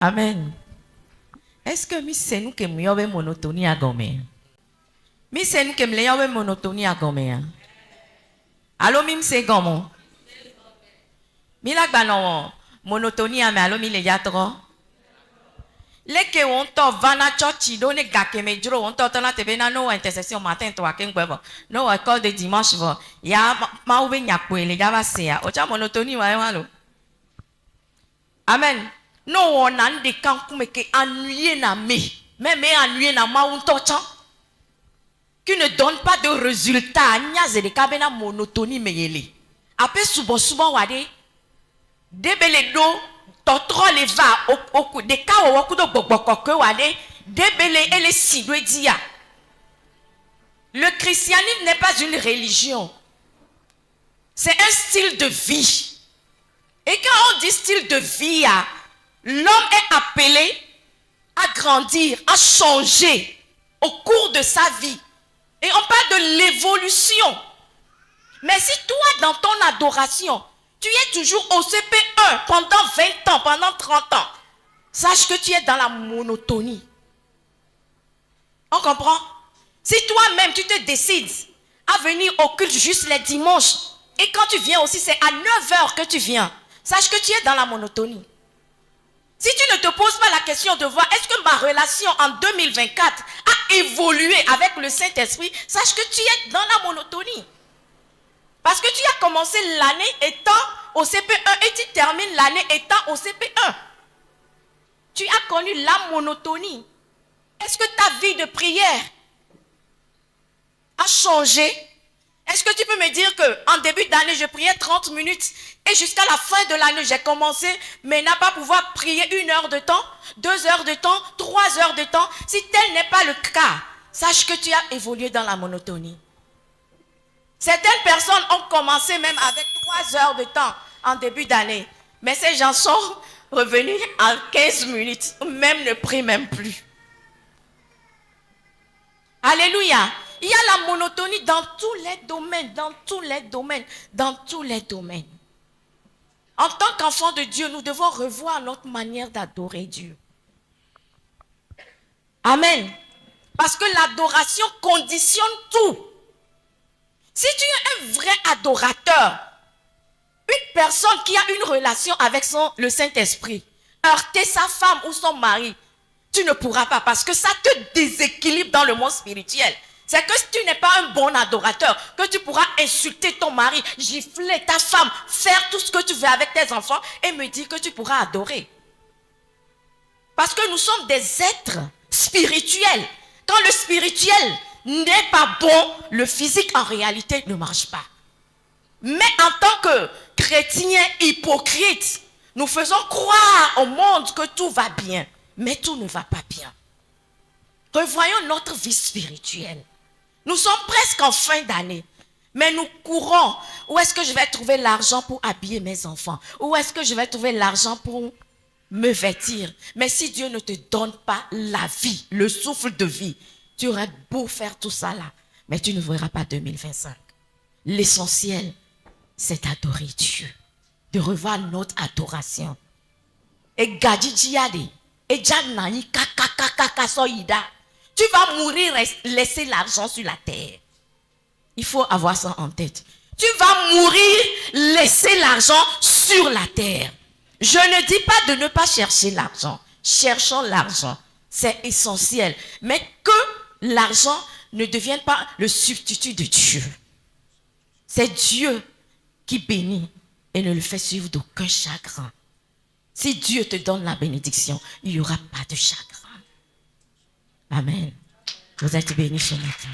Amen. Est-ce que c'est nous qui avons monotonie à gommer? Mais c'est nous qui avons monotonie à gommer. Allô, mim c'est gomme. Mila gbanon monotonie à mais allô, mille yatro. Leke on to vana chochi donne gake me juro on to tana te bena no intercession matin to aken gbebo. No école de dimanche vo. Ya ma ube nyakwe le ya va sea. Ocha monotonie wa walo. Amen. Non, on a des camps qui ennuyé na même ennuyé na mauntocha, qui ne donne pas de résultats. Nya de kabena monotonie meyele. Après souvent wade, debele do, totro le va au de ka o wakudo bokbokoke wade, debele ele sidwe dia. Le christianisme n'est pas une religion. C'est un style de vie. Et quand on dit style de vie, l'homme est appelé à grandir, à changer au cours de sa vie. Et on parle de l'évolution. Mais si toi, dans ton adoration, tu es toujours au CP1 pendant 20 ans, pendant 30 ans, sache que tu es dans la monotonie. On comprend? Si toi-même, tu te décides à venir au culte juste les dimanches, et quand tu viens aussi, c'est à 9 heures que tu viens, sache que tu es dans la monotonie. Si tu ne te poses pas la question de voir est-ce que ma relation en 2024 a évolué avec le Saint-Esprit, sache que tu es dans la monotonie. Parce que tu as commencé l'année étant au CP1 et tu termines l'année étant au CP1. Tu as connu la monotonie. Est-ce que ta vie de prière a changé? Est-ce que tu peux me dire qu'en début d'année, je priais 30 minutes et jusqu'à la fin de l'année, j'ai commencé, mais n'a pas pouvoir prier 1 heure de temps, 2 heures de temps, 3 heures de temps? Si tel n'est pas le cas, sache que tu as évolué dans la monotonie. Certaines personnes ont commencé même avec 3 heures de temps en début d'année, mais ces gens sont revenus en 15 minutes, même ne prient même plus. Alléluia. Il y a la monotonie dans tous les domaines, dans tous les domaines, dans tous les domaines. En tant qu'enfants de Dieu, nous devons revoir notre manière d'adorer Dieu. Amen. Parce que l'adoration conditionne tout. Si tu es un vrai adorateur, une personne qui a une relation avec le Saint-Esprit, heurter sa femme ou son mari, tu ne pourras pas parce que ça te déséquilibre dans le monde spirituel. C'est que si tu n'es pas un bon adorateur, que tu pourras insulter ton mari, gifler ta femme, faire tout ce que tu veux avec tes enfants et me dire que tu pourras adorer. Parce que nous sommes des êtres spirituels. Quand le spirituel n'est pas bon, le physique en réalité ne marche pas. Mais en tant que chrétiens hypocrites, nous faisons croire au monde que tout va bien. Mais tout ne va pas bien. Revoyons notre vie spirituelle. Nous sommes presque en fin d'année. Mais nous courons. Où est-ce que je vais trouver l'argent pour habiller mes enfants? Où est-ce que je vais trouver l'argent pour me vêtir? Mais si Dieu ne te donne pas la vie, le souffle de vie, tu aurais beau faire tout ça là, mais tu ne verras pas 2025. L'essentiel, c'est d'adorer Dieu. De revoir notre adoration. Et Gadidjiade. Et Janani kakakakaka soïda. Tu vas mourir et laisser l'argent sur la terre. Il faut avoir ça en tête. Tu vas mourir, laisser l'argent sur la terre. Je ne dis pas de ne pas chercher l'argent. Cherchons l'argent. C'est essentiel. Mais que l'argent ne devienne pas le substitut de Dieu. C'est Dieu qui bénit et ne le fait suivre d'aucun chagrin. Si Dieu te donne la bénédiction, il n'y aura pas de chagrin. Amen. Vous êtes bénis ce matin.